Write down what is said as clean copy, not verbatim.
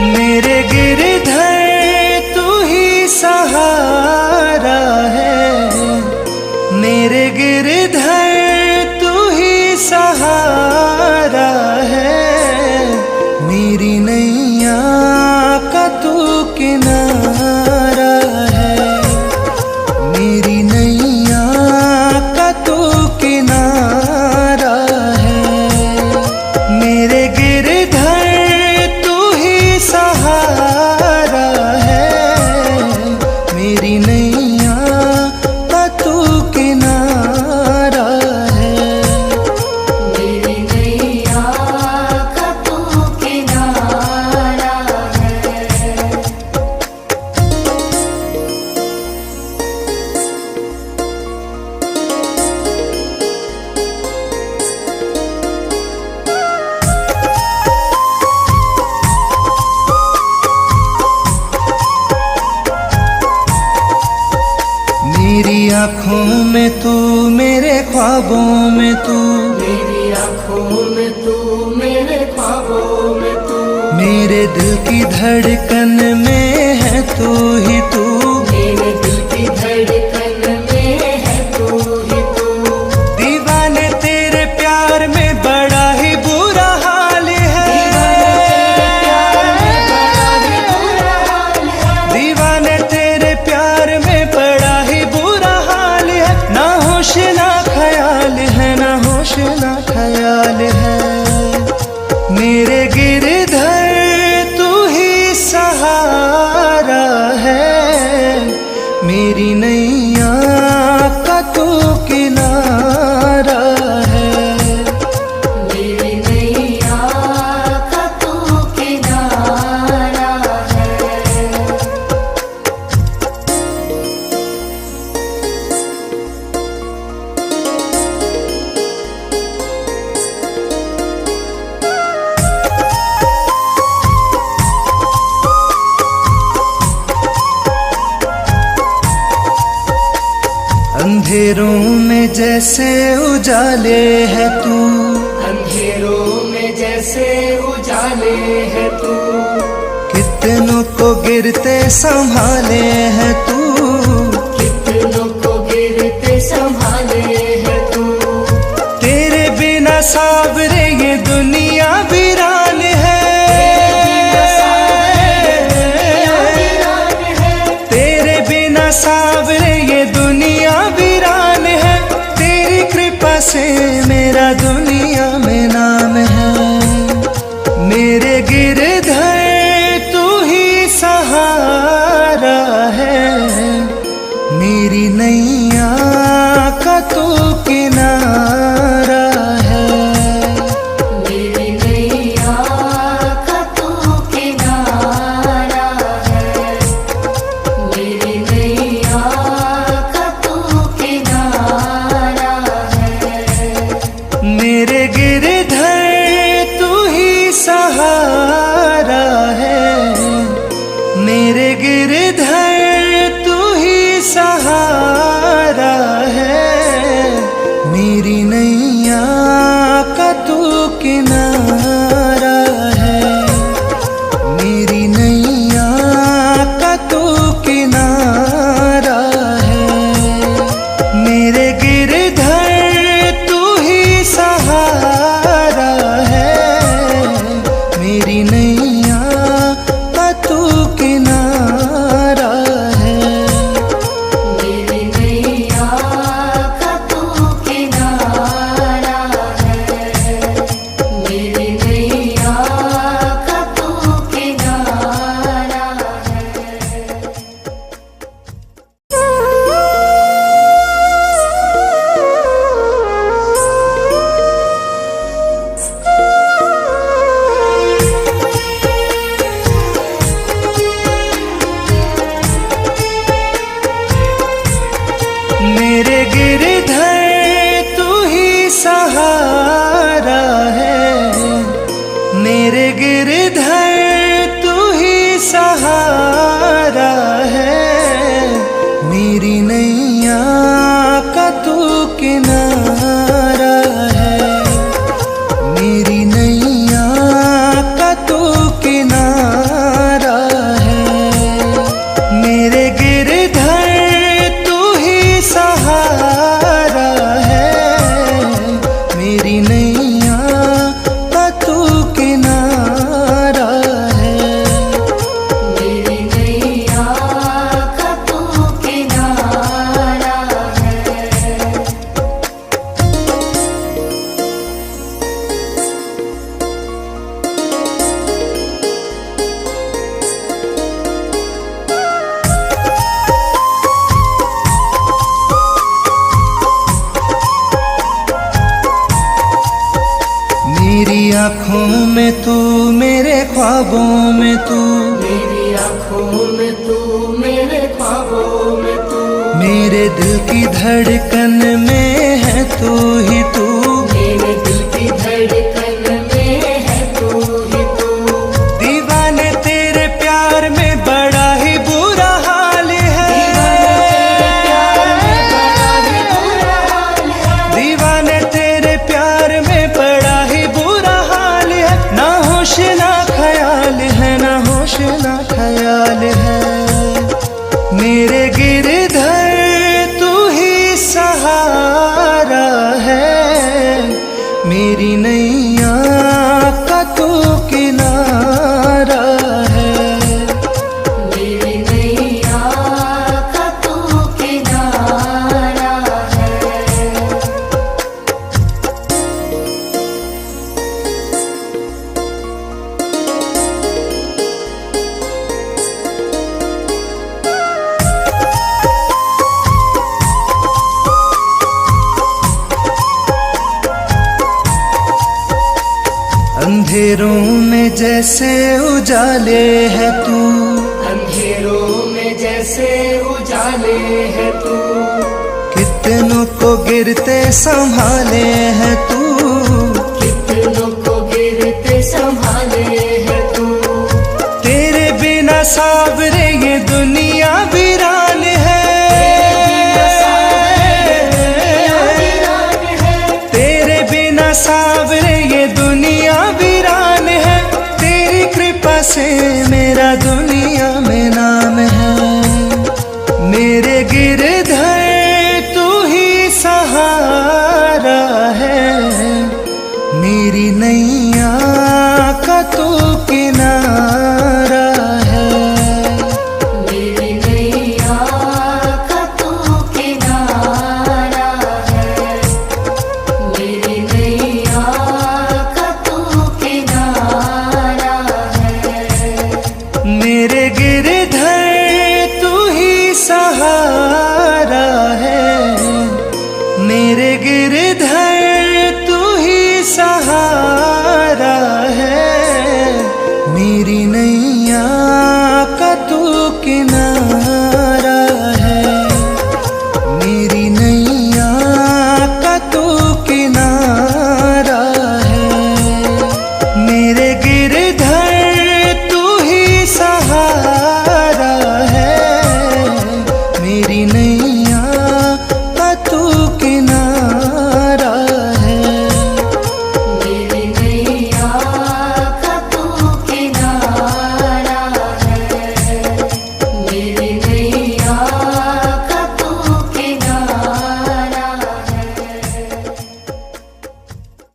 मेरे गिरधर तू ही सहारा है, मेरे गिरधर तू ही सहारा है। मेरी नैया का तू किनारा है, मेरी नैया का तू किनारा है। मेरे गिरधर तू ही सहारा है, मेरी नैया का तू किनारा है। मेरी नैया का तू किनारा है। मेरी आँखों में तू, मेरे ख्वाबों में तू, मेरी आँखों में तू, मेरे ख्वाबों में तू, मेरे दिल की धड़कन में है तू ही तू। मेरे दिल की धड़कन में है तू ही तू। दीवाने तेरे प्यार में बड़ा ही बुरा हाल है, दीवाने तेरे प्यार में बड़ा ही बुरा हाल है। ना होश ना ख्याल है, ना होश ना ख्याल है। मेरे गिरधर तू ही सहारा है, मेरी नैया का तू किनारा है। मेरी नैया का तू किनारा है। अंधेरों में जैसे उजाले है तू, अंधेरों में जैसे उजाले है तू, कितनों को गिरते संभाले है तू। कितनों को गिरते संभाले है तू। तेरे बिना सावरे ये दुनिया वीरान है, तेरे बिना सावरे ये दुनिया वीरान है। तेरी कृपा से मेरा दुनिया में नाम है। मेरे गिरधर तू ही सहारा है, ख्वाबों में तू, मेरी आँखों में तू, मेरे ख्वाबों में तू, मेरे दिल की धड़कन में है तू ही तू, मेरे दिल की धड़कन में है तू ही तू। दीवाने तेरे प्यार में बड़ा ही बुरा हाल है, दीवाने तेरे प्यार में बड़ा ही बुरा हाल है, ना होश ना ख्याल है, ना होश ना ख्याल है, मेरे गिरधर तू ही सहारा है, मेरी नैया का तू किनारा है। मेरी नैया का तू किनारा है। अंधेरों में जैसे उजाले है तू, अंधेरों में जैसे उजाले है तू, कितनों को गिरते संभाले है तू, कितनों को गिरते संभाले है तू, तेरे बिना सावरे ये दुनिया वीरान है, तेरे बिना सावरे ये दुनिया वीरान है, तेरी कृपा से मेरा दुनिया